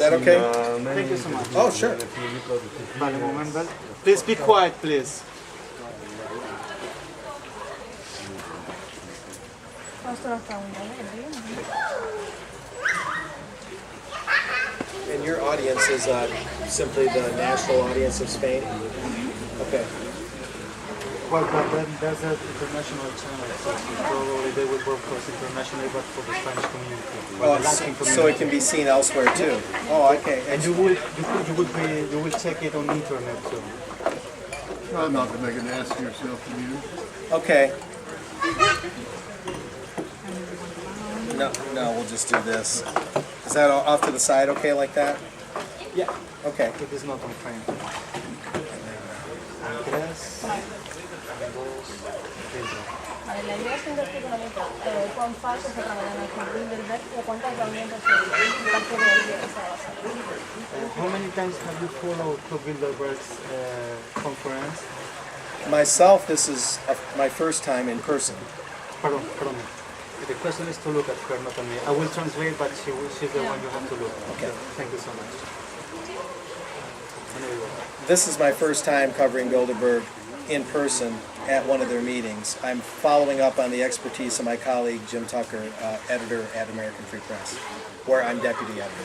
that okay? Thank you so much. Oh, sure. Vale, un moment. Please be quiet, please. And your audience is simply the national audience of Spain? Okay. Well, but then there's an international channel, so probably they will broadcast internationally, but for the Spanish community. Oh, so it can be seen elsewhere too? Oh, okay. And you will check it on the internet too. Try not to make an ass of yourself to you. Okay. No, we'll just do this. Is that off to the side okay like that? Yeah. Okay. It is not on frame. Vale, la idea es invertir una mica cuán fa se fa treballant amb Bilderberg i a quantes reunions has fet per fer la idea que s'ha basat. How many times have you followed to Bilderberg's conference? Myself, this is my first time in person. Pardon. The question is to look at her, not at me. I will translate, but she's the one you have to look at. Okay. So, thank you so much. This is my first time covering Bilderberg in person at one of their meetings. I'm following up on the expertise of my colleague Jim Tucker, editor at American Free Press, where I'm deputy editor.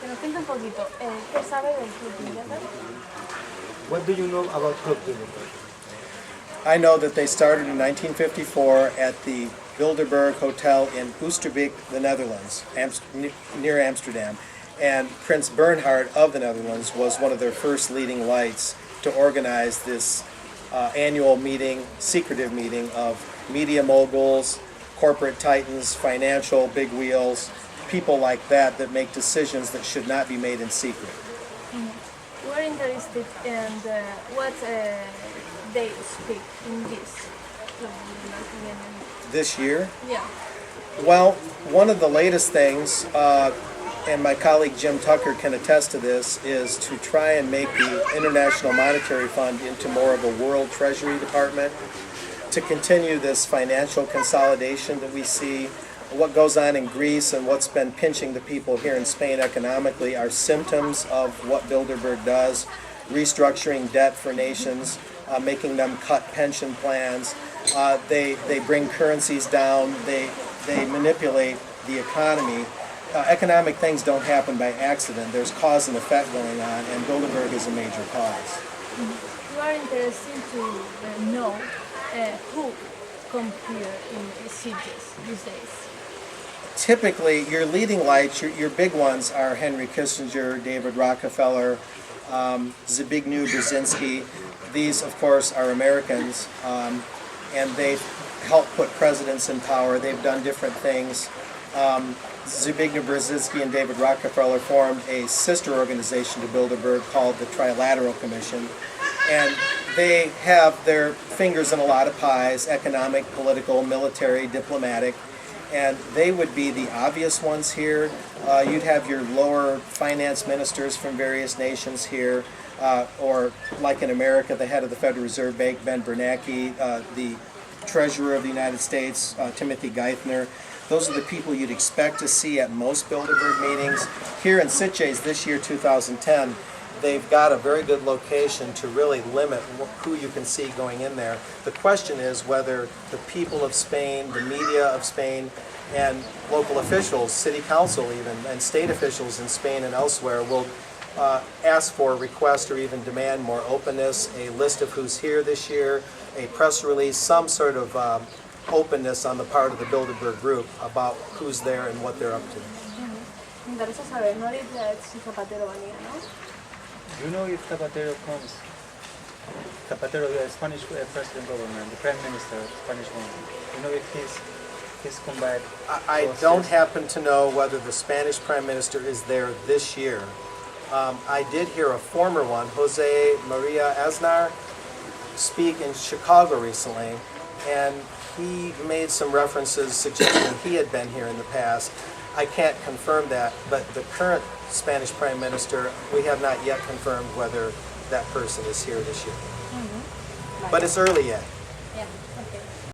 Que nos cuente un poquito, ¿qué sabe del Club Bilderberg? What do you know about Club Bilderberg? I know that they started in 1954 at the Bilderberg Hotel in Oosterbeek, the Netherlands, near Amsterdam. And Prince Bernhard of the Netherlands was one of their first leading lights to organize this annual meeting, secretive meeting of media moguls, corporate titans, financial big wheels, people like that that make decisions that should not be made in secret. We're interested in what they speak in this Club Bilderberg. This year? Yeah. Well, one of the latest things, and my colleague Jim Tucker can attest to this, is to try and make the International Monetary Fund into more of a world treasury department, to continue this financial consolidation that we see. What goes on in Greece and what's been pinching the people here in Spain economically are symptoms of what Bilderberg does, restructuring debt for nations, making them cut pension plans. They bring currencies down, they manipulate the economy. Economic things don't happen by accident. There's cause and effect going on, and Bilderberg is a major cause. You are interested to know who come here in Sitges these days. Typically, your leading lights, your big ones are Henry Kissinger, David Rockefeller, Zbigniew Brzezinski. These, of course, are Americans, and they've helped put presidents in power. They've done different things. Zbigniew Brzezinski and David Rockefeller formed a sister organization to Bilderberg called the Trilateral Commission, and they have their fingers in a lot of pies: economic, political, military, diplomatic, and they would be the obvious ones here. You'd have your lower finance ministers from various nations here, or like in America, the head of the Federal Reserve Bank, Ben Bernanke, the Treasurer of the United States, Timothy Geithner. Those are the people you'd expect to see at most Bilderberg meetings. Here in Sitges this year, 2010, they've got a very good location to really limit who you can see going in there. The question is whether the people of Spain, the media of Spain, and local officials, city council even, and state officials in Spain and elsewhere will ask for, request, or even demand more openness, a list of who's here this year, a press release, some sort of openness on the part of the Bilderberg group about who's there and what they're up to. Me interesa saber, no dice si Zapatero venía, ¿no? You know if Zapatero comes? Zapatero, the Spanish president government, the prime minister, Spanish one. You know if he's come back? I don't happen to know whether the Spanish prime minister is there this year. I did hear a former one, Jose Maria Aznar, speak in Chicago recently, and he made some references suggesting he had been here in the past. I can't confirm that, but the current Spanish Prime Minister, we have not yet confirmed whether that person is here this year. But it's early yet. Yeah.